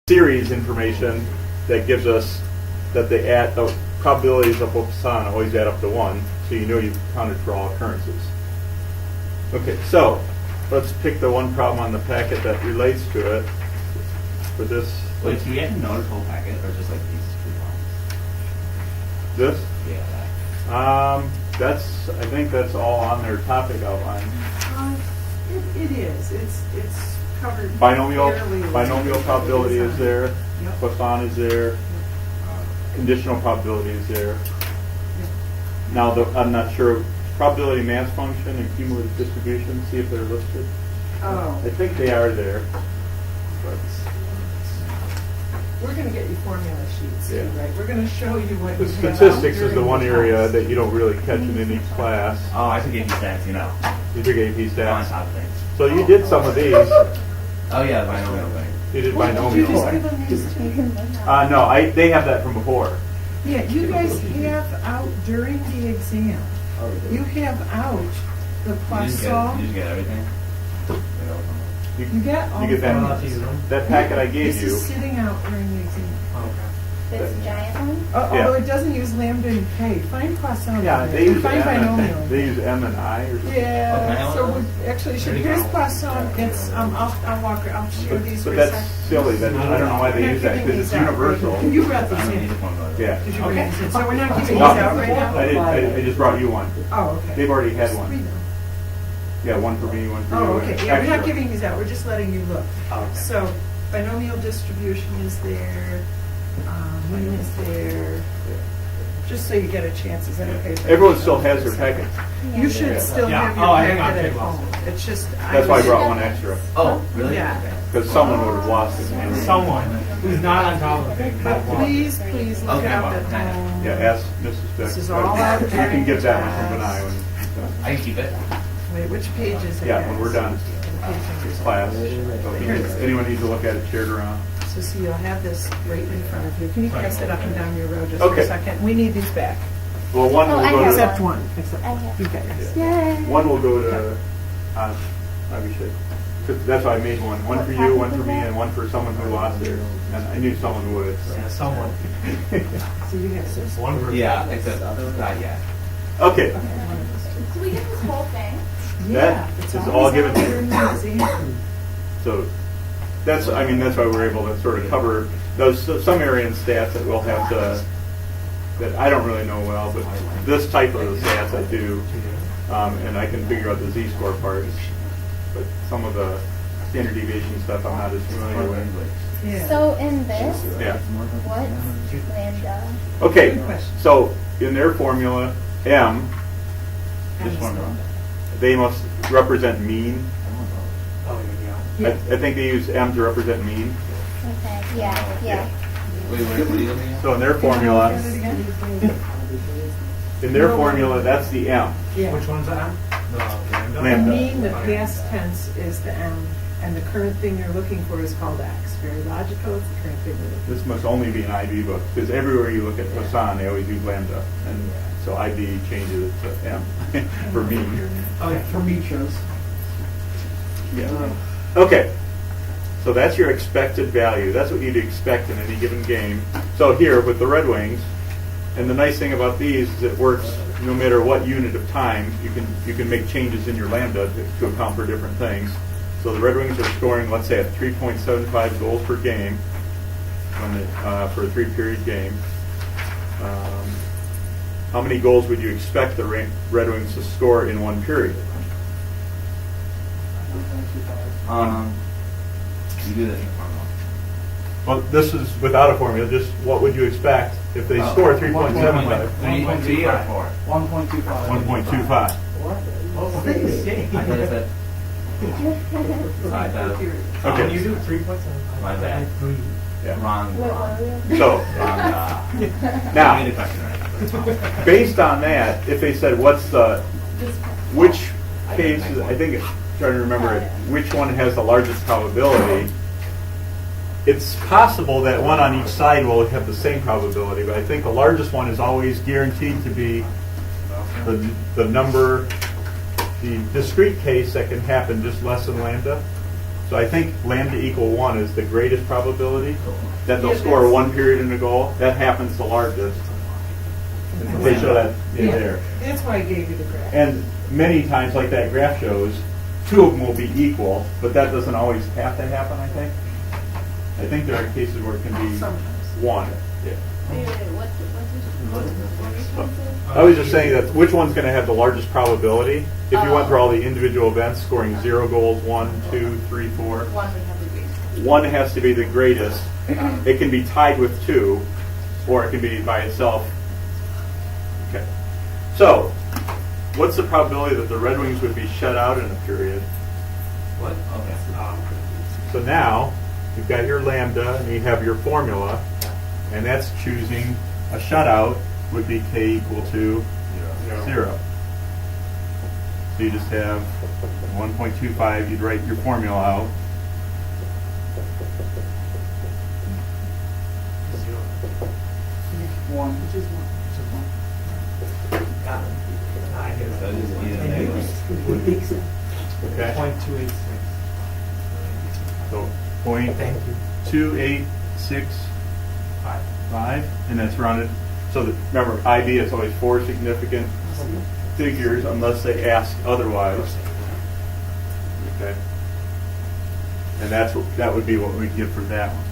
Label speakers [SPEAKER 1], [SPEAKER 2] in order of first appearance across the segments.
[SPEAKER 1] series information that gives us that the probabilities of Poisson always add up to 1, so you know you've counted for all occurrences. Okay, so let's pick the one problem on the packet that relates to it for this.
[SPEAKER 2] Wait, do we have to know the whole packet, or just like these 3 lines?
[SPEAKER 1] This?
[SPEAKER 2] Yeah,
[SPEAKER 1] I think that's all on their topic outline.
[SPEAKER 3] It is. It's covered.
[SPEAKER 1] Binomial
[SPEAKER 3] fairly
[SPEAKER 1] probability is there.
[SPEAKER 3] Yep.
[SPEAKER 1] Poisson is there. Conditional probability is there. Now, I'm not sure. Probability mass function and cumulative distribution, see if they're listed.
[SPEAKER 3] Oh.
[SPEAKER 1] I think they are there. But
[SPEAKER 3] We're going to get you formula sheets, too,
[SPEAKER 1] Yeah.
[SPEAKER 3] right? We're going to show you what
[SPEAKER 1] the
[SPEAKER 3] you have
[SPEAKER 1] statistics
[SPEAKER 3] out
[SPEAKER 1] is the
[SPEAKER 3] during
[SPEAKER 1] one
[SPEAKER 3] the
[SPEAKER 1] area
[SPEAKER 3] class.
[SPEAKER 1] that you don't really catch in any class.
[SPEAKER 2] Oh, I took AP stats, you know.
[SPEAKER 1] You took AP
[SPEAKER 2] On
[SPEAKER 1] stats.
[SPEAKER 2] top of things.
[SPEAKER 1] So you did some of these.
[SPEAKER 2] Oh yeah, the binomial thing.
[SPEAKER 1] You did
[SPEAKER 3] Well, did you
[SPEAKER 1] binomial.
[SPEAKER 3] just give them these to me?
[SPEAKER 1] No, they have that from before.
[SPEAKER 3] Yeah, you guys have out during the exam, you have out the
[SPEAKER 2] You just
[SPEAKER 3] Poisson.
[SPEAKER 2] get everything?
[SPEAKER 1] You
[SPEAKER 3] get all
[SPEAKER 1] you get
[SPEAKER 3] of
[SPEAKER 1] that, that packet I gave
[SPEAKER 3] This
[SPEAKER 1] you.
[SPEAKER 3] is sitting out during the exam.
[SPEAKER 4] This giant one?
[SPEAKER 1] Yeah.
[SPEAKER 3] Although it doesn't use lambda and k. Find Poisson.
[SPEAKER 1] Yeah,
[SPEAKER 3] in
[SPEAKER 1] they
[SPEAKER 3] there.
[SPEAKER 1] use
[SPEAKER 3] Find binomial.
[SPEAKER 1] M. They use M and I or something.
[SPEAKER 3] Yeah,
[SPEAKER 2] Okay.
[SPEAKER 3] so we actually should, here's Poisson, it's, I'll share these for
[SPEAKER 1] But
[SPEAKER 3] a
[SPEAKER 1] that's
[SPEAKER 3] second.
[SPEAKER 1] silly. I don't know why they use that because it's universal.
[SPEAKER 3] You brought these
[SPEAKER 2] I don't need
[SPEAKER 3] in.
[SPEAKER 2] the formula.
[SPEAKER 1] Yeah.
[SPEAKER 3] Because you brought these in. So we're not giving these
[SPEAKER 1] No,
[SPEAKER 3] out right now?
[SPEAKER 1] I just brought you one.
[SPEAKER 3] Oh, okay.
[SPEAKER 1] They've already had
[SPEAKER 3] There's
[SPEAKER 1] one.
[SPEAKER 3] 3 now.
[SPEAKER 1] Yeah, one for me, one for you.
[SPEAKER 3] Oh, okay, yeah, we're not
[SPEAKER 1] Extra.
[SPEAKER 3] giving these out, we're just letting you look.
[SPEAKER 1] Okay.
[SPEAKER 3] So binomial distribution is there, mean is there, just so you get a chance, is that okay? for
[SPEAKER 1] Everyone
[SPEAKER 3] you?
[SPEAKER 1] still has their packet.
[SPEAKER 3] You should
[SPEAKER 1] Yeah.
[SPEAKER 3] still
[SPEAKER 5] Yeah.
[SPEAKER 3] have your
[SPEAKER 5] Oh, I
[SPEAKER 3] packet at
[SPEAKER 5] think I'll
[SPEAKER 3] home.
[SPEAKER 5] take
[SPEAKER 3] It's just.
[SPEAKER 1] That's why I brought one extra,
[SPEAKER 2] Oh, really?
[SPEAKER 3] Yeah.
[SPEAKER 1] because someone would have lost it.
[SPEAKER 5] Someone who's not on top of it.
[SPEAKER 3] But please look
[SPEAKER 2] Okay,
[SPEAKER 3] it up
[SPEAKER 2] well,
[SPEAKER 3] at home.
[SPEAKER 1] Yeah, ask Mrs. Beck.
[SPEAKER 3] This is all out
[SPEAKER 1] You
[SPEAKER 3] during
[SPEAKER 1] can give that one
[SPEAKER 3] class.
[SPEAKER 1] from Benai when he's done.
[SPEAKER 2] I can keep it.
[SPEAKER 3] Wait, which page is it?
[SPEAKER 1] Yeah, when we're done. Class. So if anyone needs to look at it, share it around.
[SPEAKER 3] So see, you'll have this right in front of you. Can you pass it up and down your row just for
[SPEAKER 1] Okay.
[SPEAKER 3] a second? We need these back.
[SPEAKER 1] Well, one
[SPEAKER 4] Oh,
[SPEAKER 1] will
[SPEAKER 4] I
[SPEAKER 1] go
[SPEAKER 4] have
[SPEAKER 1] to.
[SPEAKER 3] Except one, except
[SPEAKER 4] I have
[SPEAKER 3] you guys.
[SPEAKER 4] Yay.
[SPEAKER 1] One will go to Abhishek. 'Cause that's why I made one. One for you, one for me, and one for someone who lost theirs. And I knew someone would. So.
[SPEAKER 5] Yeah, someone.
[SPEAKER 3] So you have this.
[SPEAKER 5] One person.
[SPEAKER 2] Yeah, except not yet.
[SPEAKER 1] Okay,
[SPEAKER 4] Do we get this whole thing?
[SPEAKER 3] Yeah,
[SPEAKER 1] That
[SPEAKER 3] it's
[SPEAKER 1] is
[SPEAKER 3] always
[SPEAKER 1] all given
[SPEAKER 3] out
[SPEAKER 1] to you.
[SPEAKER 3] during the exam.
[SPEAKER 1] so that's why we're able to sort of cover those some area in stats that we'll have to that I don't really know well, but this type of stats I do, and I can figure out the z-score parts. But some of the standard deviation stuff I'm not as familiar with.
[SPEAKER 3] Yeah.
[SPEAKER 4] So in this,
[SPEAKER 1] Yeah.
[SPEAKER 4] what's lambda?
[SPEAKER 1] Okay,
[SPEAKER 3] Good question.
[SPEAKER 1] so in their formula, M,
[SPEAKER 2] This formula.
[SPEAKER 1] they must represent mean.
[SPEAKER 5] Oh, yeah.
[SPEAKER 1] I think they use M to represent mean.
[SPEAKER 4] Okay, yeah.
[SPEAKER 2] Wait, what are you looking at?
[SPEAKER 1] So in their formula,
[SPEAKER 3] Say it again?
[SPEAKER 1] that's the M.
[SPEAKER 3] Yeah.
[SPEAKER 5] Which one's that? The lambda?
[SPEAKER 3] The
[SPEAKER 1] Lambda.
[SPEAKER 3] mean, the past tense is the M, and the current thing you're looking for is called X. Very logical, it's the current thing we're looking
[SPEAKER 1] This must only be an IB book, because everywhere you look at Poisson, they always use lambda. And so IB changes it to M for mean.
[SPEAKER 5] Oh, yeah, for me, chose.
[SPEAKER 1] Yeah. Okay. So that's your expected value. That's what you'd expect in any given game. So here with the Red Wings, and the nice thing about these is it works no matter what unit of time. You can make changes in your lambda to account for different things. So the Red Wings are scoring, let's say, at 3.75 goals per game for a 3-period game. How many goals would you expect the Red Wings to score in 1 period?
[SPEAKER 2] You do this in formula.
[SPEAKER 1] Well, this is without a formula. Just what would you expect if they score 3.75?
[SPEAKER 2] 3 or 4?
[SPEAKER 5] 1.25.
[SPEAKER 1] 1.25.
[SPEAKER 2] I thought it said 5,000.
[SPEAKER 1] Okay.
[SPEAKER 5] You do 3.7.
[SPEAKER 2] My bad.
[SPEAKER 1] Yeah.
[SPEAKER 2] Wrong.
[SPEAKER 1] So
[SPEAKER 2] Wrong.
[SPEAKER 1] now,
[SPEAKER 2] You made the question right.
[SPEAKER 1] based on that, if they said which case, I think it's trying to remember it, which one has the largest probability, it's possible that one on each side will have the same probability, but I think the largest one is always guaranteed to be the number, the discrete case that can happen just less than lambda. So I think lambda equal 1 is the greatest probability that they'll
[SPEAKER 3] Yeah,
[SPEAKER 1] score
[SPEAKER 3] that's-
[SPEAKER 1] 1 period in a goal. That happens the largest. And they show that in
[SPEAKER 3] Yeah,
[SPEAKER 1] there.
[SPEAKER 3] that's why I gave you the graph.
[SPEAKER 1] And many times, like that graph shows, 2 of them will be equal, but that doesn't always have to happen, I think. I think there are cases where it can be
[SPEAKER 3] Sometimes.
[SPEAKER 1] 1. Yeah.
[SPEAKER 4] What?
[SPEAKER 1] I was just saying that which one's going to have the largest probability? If you went through all the individual events, scoring 0 goals, 1, 2, 3, 4.
[SPEAKER 4] One would have the greatest.
[SPEAKER 1] 1 has to be the greatest. It can be tied with 2, or it can be by itself. Okay. So, what's the probability that the Red Wings would be shut out in a period?
[SPEAKER 2] What? Okay.
[SPEAKER 1] So now, you've got your lambda, and you have your formula, and that's choosing a shutout would be k equal to 0. So you just have 1.25, you'd write your formula out.
[SPEAKER 5] One.
[SPEAKER 2] I guess that is either negative.
[SPEAKER 1] Okay.
[SPEAKER 5] 0.286.
[SPEAKER 1] So
[SPEAKER 5] Thank you.
[SPEAKER 1] 0.2865, and that's rounded. So that, remember, IB is always 4 significant figures unless they ask otherwise. Okay. And that would be what we'd give for that one.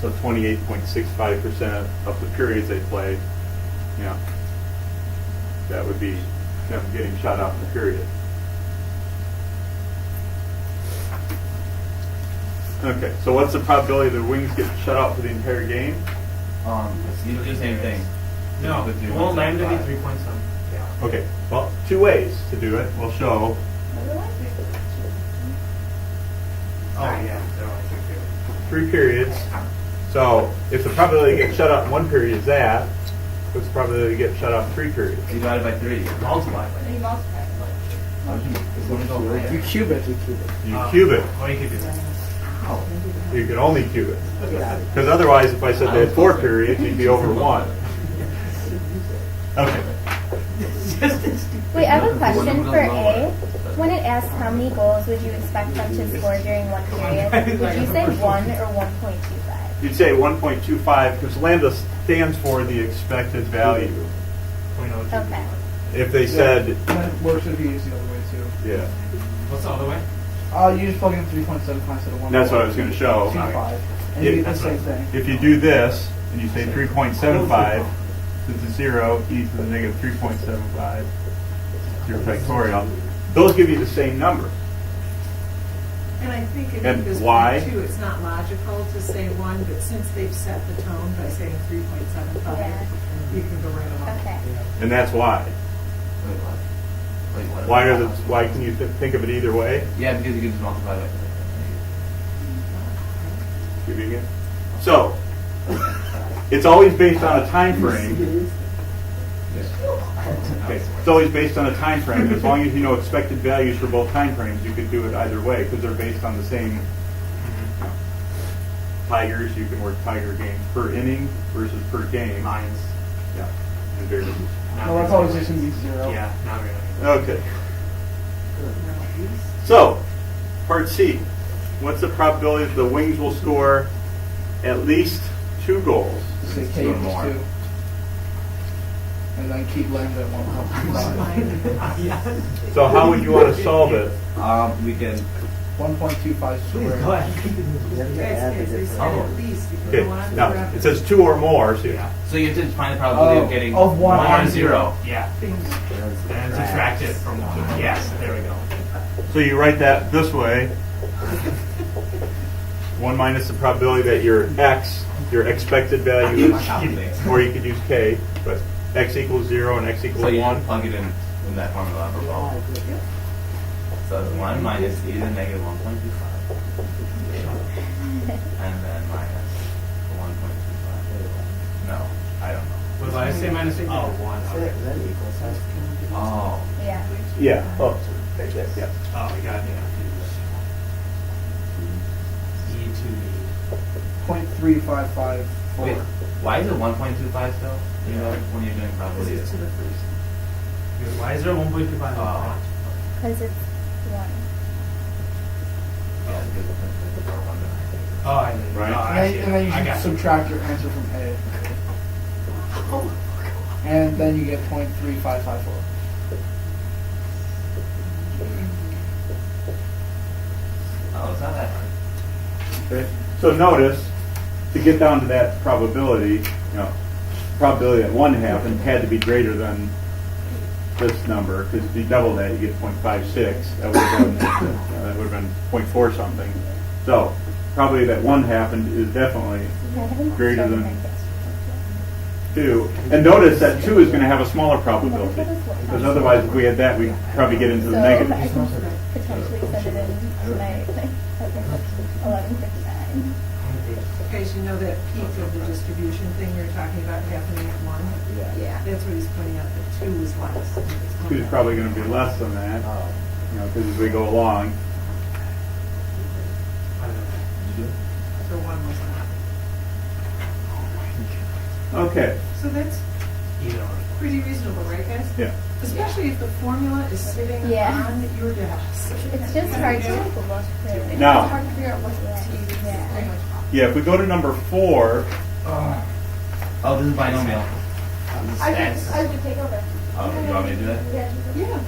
[SPEAKER 1] So 28.65% of the periods they played, yeah, that would be them getting shut out in the period. Okay, so what's the probability the Wings get shut out for the entire game?
[SPEAKER 2] You do the same thing.
[SPEAKER 5] No,
[SPEAKER 2] With
[SPEAKER 5] it
[SPEAKER 2] your
[SPEAKER 5] won't land to be
[SPEAKER 2] 1.75.
[SPEAKER 5] 3.7. Yeah.
[SPEAKER 1] Okay, well, 2 ways to do it. We'll show.
[SPEAKER 5] Oh, yeah. They're only 3 periods.
[SPEAKER 1] 3 periods. So if the probability to get shut out in 1 period is that, what's the probability to get shut out in 3 periods?
[SPEAKER 2] Divided by 3.
[SPEAKER 5] Multiply by
[SPEAKER 4] You multiply.
[SPEAKER 5] You cube it.
[SPEAKER 1] You cube it.
[SPEAKER 5] Or you could do that.
[SPEAKER 1] You can only cube it. Because otherwise, if I said they had 4 periods, you'd be over 1. Okay.
[SPEAKER 4] Wait, I have a question for A. When it asks how many goals would you expect them to score during 1 period, would you say 1 or 1.25?
[SPEAKER 1] You'd say 1.25 because lambda stands for the expected value.
[SPEAKER 5] 0.02.
[SPEAKER 4] Okay.
[SPEAKER 1] If they said,
[SPEAKER 6] That works if you use the other way too.
[SPEAKER 1] yeah,
[SPEAKER 5] What's the other way?
[SPEAKER 6] You just plug in 3.75 instead of 1.
[SPEAKER 1] that's what I was going to show.
[SPEAKER 6] 2.5. And you get the
[SPEAKER 5] That's
[SPEAKER 6] same
[SPEAKER 5] right.
[SPEAKER 6] thing.
[SPEAKER 1] If you do this and you say 3.75, since it's 0, e to the negative 3.75, your factorial, those give you the same number.
[SPEAKER 3] And I think in
[SPEAKER 1] And
[SPEAKER 3] this
[SPEAKER 1] why?
[SPEAKER 3] point too, it's not logical to say 1, but since they've set the tone by saying 3.75,
[SPEAKER 4] Yeah.
[SPEAKER 3] you can go right along.
[SPEAKER 4] Okay.
[SPEAKER 1] And that's why.
[SPEAKER 2] Wait, what? Wait, what?
[SPEAKER 1] Why can you think of it either way?
[SPEAKER 2] Yeah, because you can just multiply by 3.
[SPEAKER 1] Giving it. So, it's always based on a time frame. Okay. It's always based on a time frame. As long as you know expected values for both time frames, you could do it either way because they're based on the same. Tigers, you can work tiger games per inning versus per game.
[SPEAKER 5] Lines.
[SPEAKER 1] Yeah. And variables.
[SPEAKER 6] No, that's always just going to be 0.
[SPEAKER 5] Yeah, not really.
[SPEAKER 1] Okay. So, part C. What's the probability that the Wings will score at least 2 goals?
[SPEAKER 6] Say K
[SPEAKER 2] Or
[SPEAKER 6] equals
[SPEAKER 2] more.
[SPEAKER 6] 2. And then keep lambda at 1.25.
[SPEAKER 5] Yeah.
[SPEAKER 1] So how would you want to solve it?
[SPEAKER 2] We can.
[SPEAKER 6] 1.25 squared.
[SPEAKER 5] Go ahead.
[SPEAKER 3] Guys, they said
[SPEAKER 2] Oh.
[SPEAKER 3] at least, you can
[SPEAKER 1] Okay.
[SPEAKER 3] go on
[SPEAKER 1] Now
[SPEAKER 3] forever.
[SPEAKER 1] it says 2 or more. So
[SPEAKER 5] Yeah.
[SPEAKER 2] So you have to find the probability
[SPEAKER 6] Oh,
[SPEAKER 2] of getting
[SPEAKER 6] of one
[SPEAKER 2] or
[SPEAKER 6] and
[SPEAKER 2] 0.
[SPEAKER 5] Yeah.
[SPEAKER 3] Things-
[SPEAKER 5] And subtract it from 1. Yes, there we go.
[SPEAKER 1] So you write that this way. 1 minus the probability that your x, your expected value is, or you could use k, but x equals 0 and x equals
[SPEAKER 2] So you
[SPEAKER 1] 1.
[SPEAKER 2] just plug it in that formula for both. So it's 1 minus e to the negative 1.25. And then minus 1.25. No, I don't know.
[SPEAKER 5] Was I say minus 1? Okay.
[SPEAKER 2] Oh.
[SPEAKER 4] Yeah.
[SPEAKER 1] Yeah. Oh, yeah.
[SPEAKER 5] Oh, we got it. E to the
[SPEAKER 6] 0.3554.
[SPEAKER 2] Wait, why is it 1.25 still? You know, when you're doing probability.
[SPEAKER 3] to the first.
[SPEAKER 5] Why is there 1.25?
[SPEAKER 2] Oh.
[SPEAKER 4] Because it's 1.
[SPEAKER 2] Yeah, because it's our one behind.
[SPEAKER 5] Oh, I know.
[SPEAKER 1] Right.
[SPEAKER 5] Oh, I see.
[SPEAKER 6] And then you
[SPEAKER 5] I
[SPEAKER 6] should
[SPEAKER 5] got you.
[SPEAKER 6] subtract your answer from A. And then you get 0.3554.
[SPEAKER 2] Oh, it's not that hard.
[SPEAKER 1] Okay. So notice, to get down to that probability, probability that one happened had to be greater than this number, because if you double that, you get 0.56. That would have been 0.4 something. So probably that one happened is definitely greater than 2. And notice that 2 is going to have a smaller probability, because otherwise if we had that, we'd probably get into the
[SPEAKER 4] I
[SPEAKER 1] negatives.
[SPEAKER 4] can potentially send it in tonight, like, at 11:59.
[SPEAKER 3] Okay, so you know that peak of the distribution thing you're talking about happening at 1?
[SPEAKER 4] Yeah.
[SPEAKER 3] That's what he's pointing out, that 2 is less.
[SPEAKER 1] 2 is probably going to be less than that, because as we go along.
[SPEAKER 3] So 1 was not.
[SPEAKER 1] Okay.
[SPEAKER 3] So that's
[SPEAKER 5] Either or.
[SPEAKER 3] pretty reasonable, right, guys?
[SPEAKER 1] Yeah.
[SPEAKER 3] Especially if the formula is sitting
[SPEAKER 4] Yeah.
[SPEAKER 3] on your desk.
[SPEAKER 4] It's just hard to like look through.
[SPEAKER 1] Now-
[SPEAKER 4] It's hard to figure out what to use. Yeah.
[SPEAKER 1] Yeah, if we go to number 4,
[SPEAKER 2] Oh, this is binomial. This is
[SPEAKER 4] I
[SPEAKER 2] stats.
[SPEAKER 4] could take over.
[SPEAKER 2] Oh, you want me to do that?
[SPEAKER 3] Yeah.